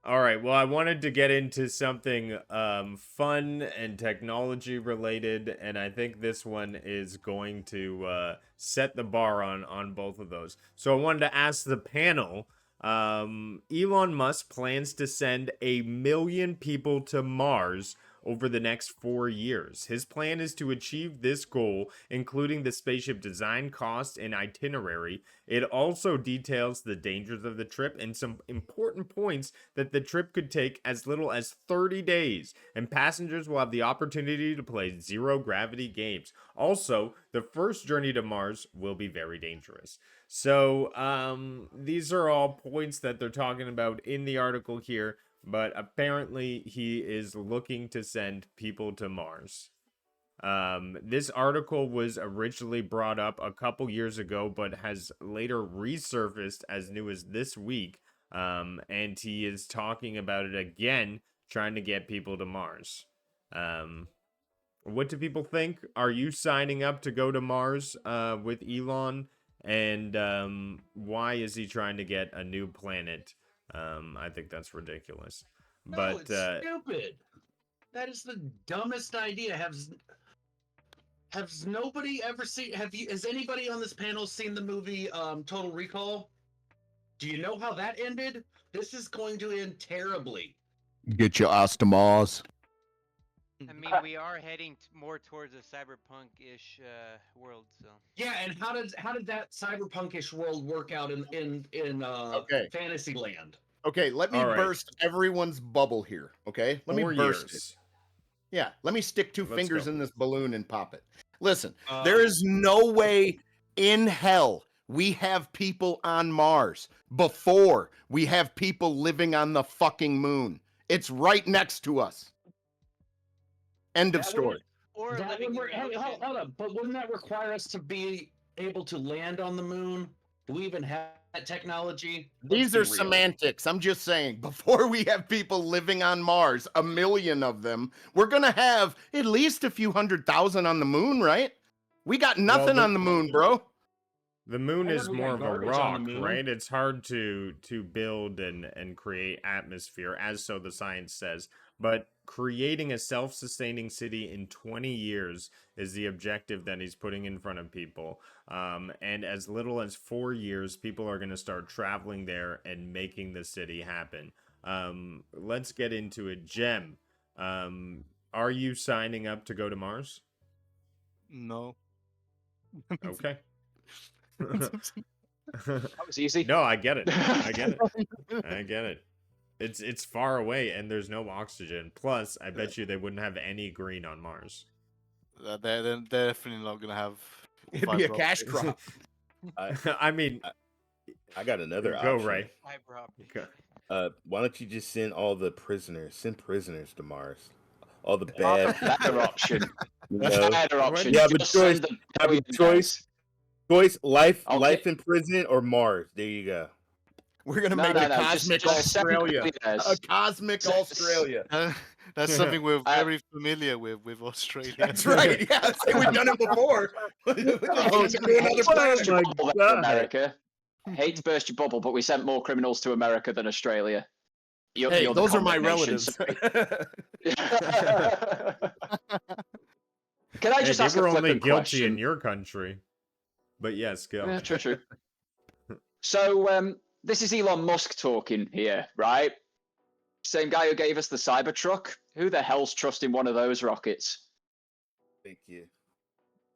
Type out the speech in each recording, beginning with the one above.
All right. Well, I wanted to get into something fun and technology related, and I think this one is going to set the bar on both of those. So I wanted to ask the panel. Elon Musk plans to send 1 million people to Mars over the next 4 years. His plan is to achieve this goal, including the spaceship design, cost, and itinerary. It also details the dangers of the trip and some important points that the trip could take as little as 30 days, and passengers will have the opportunity to play zero gravity games. Also, the first journey to Mars will be very dangerous. So, these are all points that they're talking about in the article here, but apparently he is looking to send people to Mars. This article was originally brought up a couple years ago, but has later resurfaced as new as this week. And he is talking about it again, trying to get people to Mars. Um, what do people think? Are you signing up to go to Mars with Elon? And why is he trying to get a new planet? I think that's ridiculous. No, But it's stupid. That is the dumbest idea. Has nobody ever seen? Has anybody on this panel seen the movie Total Recall? Do you know how that ended? This is going to end terribly. Get your ass to Mars. I mean, we are heading more towards a cyberpunk-ish world, so. Yeah, and how did that cyberpunkish world work out in Okay. Fantasyland? Okay, let me All right. burst everyone's bubble here. Okay, let me 4 burst it. years. Yeah, let me stick two Let's fingers go. in this balloon and pop it. Listen, there is no way in hell we have people on Mars before we have people living on the fucking moon. It's right next to us. End of That story. Or That living would, in the hey, ocean. hold up. But wouldn't that require us to be able to land on the moon? Do we even have that technology? These are semantics. I'm just saying, before we have people living on Mars, 1 million of them, we're going to have at least a few 100,000 on the moon, right? We got nothing on the moon, bro. The moon I is heard we more got of a garbage on the rock, moon. right? It's hard to build and create atmosphere, as so the science says. But creating a self-sustaining city in 20 years is the objective that he's putting in front of people. And as little as 4 years, people are going to start traveling there and making the city happen. Let's get into it. Jem, are you signing up to go to Mars? No. Okay. That was easy. No, I get it. I get it. I get it. It's far away and there's no oxygen. Plus, I bet you they wouldn't have any green on Mars. They're definitely not gonna have. It'd be a fiber cash optics. crop. I mean, I got another go option. Ray. Fiber optic. Okay. Why don't you just send all the prisoners? Send prisoners to Mars. All the bad. Better option. You know? Better option. You have a Just choice. send the Have a billionaires. choice. Choice: life, Okay. life in prison, or Mars. There you go. We're going to No, make no, a no, cosmic just send the Australia. billionaires. A cosmic S- Australia. That's something we're very familiar with Australia. That's right. Yeah, we've done it before. We just do another Burst planet. your my bubble there, God. America. Hate to burst your bubble, but we sent more criminals to America than Australia. Hey, You're the those are my convict nation, relatives. sorry. Can I Hey, just they ask a were only flippant guilty question? in your country. But yes, go. Yeah, true. So, this is Elon Musk talking here, right? Same guy who gave us the Cybertruck. Who the hell's trusting one of those rockets? Thank you.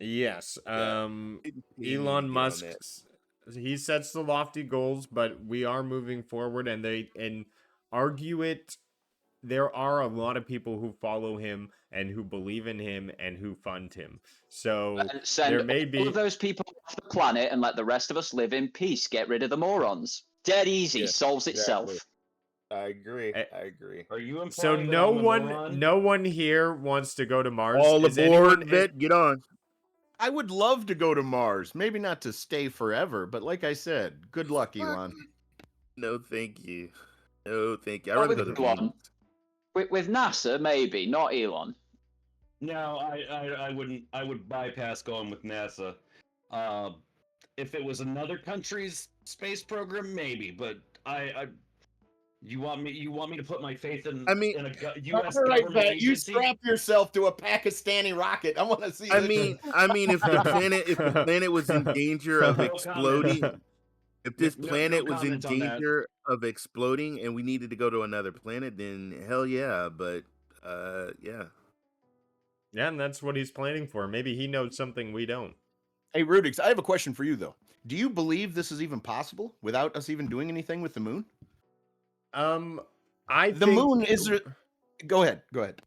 Yes. Yeah. You need to Elon get on Musk, that. he sets the lofty goals, but we are moving forward, and they argue it. There are a lot of people who follow him and who believe in him and who fund him. So Send there may all be of those people off the planet and let the rest of us live in peace. Get rid of the morons. Dead easy. Yeah, Solves itself. exactly. I agree. Eh, I agree. Are you implying so. that No I'm a one, moron? no one here wants to go to Mars. All Is aboard, anyone? vet. Get on. I would love to go to Mars. Maybe not to stay forever, but like I said, good luck, Elon. No, thank you. No, thank you. I'd Not rather with go to Elon. Venus. With NASA, maybe, not Elon. No, I wouldn't. I would bypass going with NASA. If it was another country's space program, maybe. But You want me to put my faith in I mean, in a all U.S. right, government Matt, you agency? strap yourself to a Pakistani rocket. I want to see. I this. mean, if the planet was in danger of No comment. exploding, if this No planet was in comment on that. danger of exploding and we needed to go to another planet, then hell yeah. But yeah. Yeah, and that's what he's planning for. Maybe he knows something we don't. Hey, Rudix, I have a question for you though. Do you believe this is even possible without us even doing anything with the moon? I The think moon is. Go ahead. Go ahead.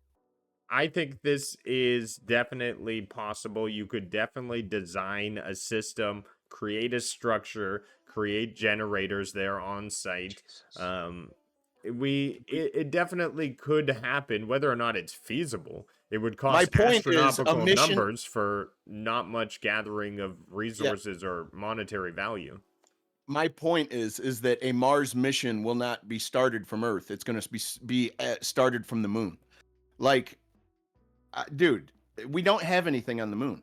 I think this is definitely possible. You could definitely design a system, create a structure, create generators there on site. It definitely could happen. Whether or not it's feasible, it would My cost point is a astronomical mission. numbers for not much gathering of resources or monetary value. My point is that a Mars mission will not be started from Earth. It's going to be started from the moon. Like, dude, we don't have anything on the moon.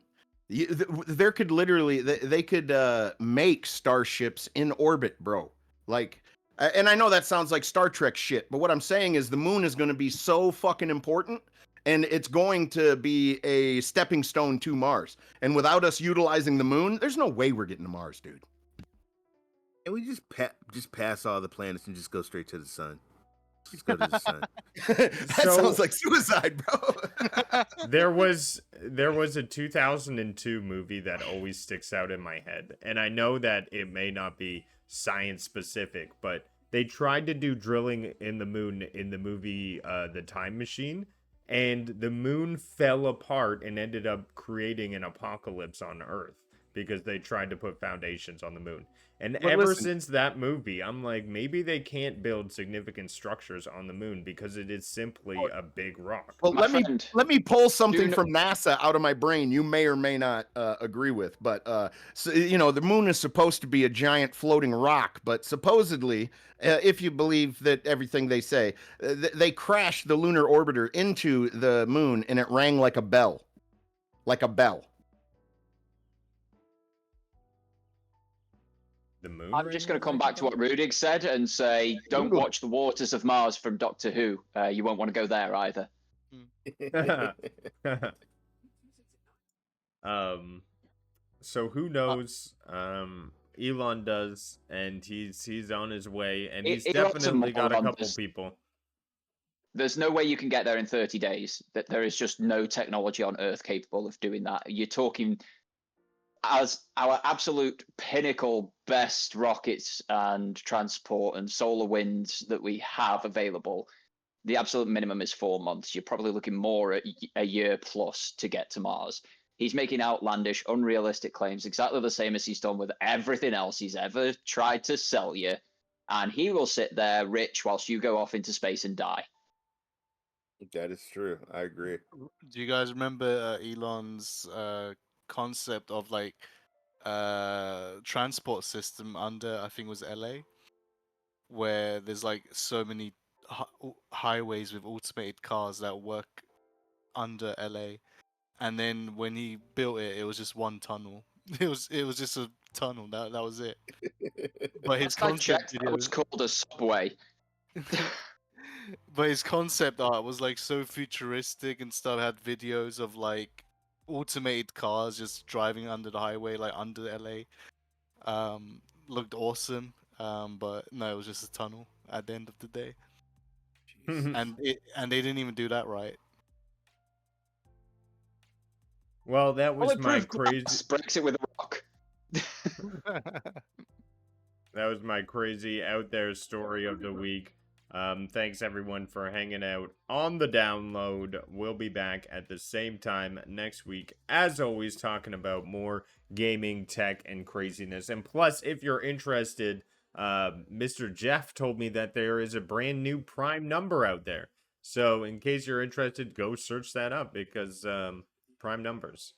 There could literally they could make starships in orbit, bro. Like, and I know that sounds like Star Trek shit, but what I'm saying is the moon is going to be so fucking important, and it's going to be a stepping stone to Mars. And without us utilizing the moon, there's no way we're getting to Mars, dude. And we just pass all the planets and just go straight to the sun. Just go to the sun. That sounds like suicide, bro. There was a 2002 movie that always sticks out in my head, and I know that it may not be science specific, but they tried to do drilling in the moon in the movie The Time Machine, and the moon fell apart and ended up creating an apocalypse on Earth because they tried to put foundations on the moon. And But ever listen- since that movie, I'm like, maybe they can't build significant structures on the moon because it is simply a big rock. Well, My let friend, me pull something you know- from NASA out of my brain. You may or may not agree with, but so, you know, the moon is supposed to be a giant floating rock, but supposedly, if you believe that everything they say, they crashed the lunar orbiter into the moon, and it rang like a bell, like a bell. The moon. I'm just going to come back to what Rudig said and say, don't watch The Waters of Mars from Doctor Who. You won't want to go there either. So who knows? Elon does, and he's on his way, and he's Elon's a definitely got a moron. couple people. There's no way you can get there in 30 days. That there is just no technology on Earth capable of doing that. You're talking as our absolute pinnacle best rockets and transport and solar winds that we have available. The absolute minimum is 4 months. You're probably looking more at a year plus to get to Mars. He's making outlandish, unrealistic claims, exactly the same as he's done with everything else he's ever tried to sell you. And he will sit there rich whilst you go off into space and die. That is true. I agree. Do you guys remember Elon's concept of like transport system under, I think it was LA, where there's like so many highways with automated cars that work under LA, and then when he built it, it was just one tunnel. It was just a tunnel. That was it. But his Last I concept checked, that video, was called a subway. but his concept art was like so futuristic and stuff. Had videos of like automated cars just driving under the highway, like under LA. Looked awesome. But no, it was just a tunnel at the end of the day. And they didn't even do that right. Well, that was my crazy. Brexit with a rock. That was my crazy out there story of the week. Thanks everyone for hanging out on the download. We'll be back at the same time next week, as always, talking about more gaming, tech, and craziness. And plus, if you're interested, Mr. Jeff told me that there is a brand new Prime number out there. So in case you're interested, go search that up because Prime numbers.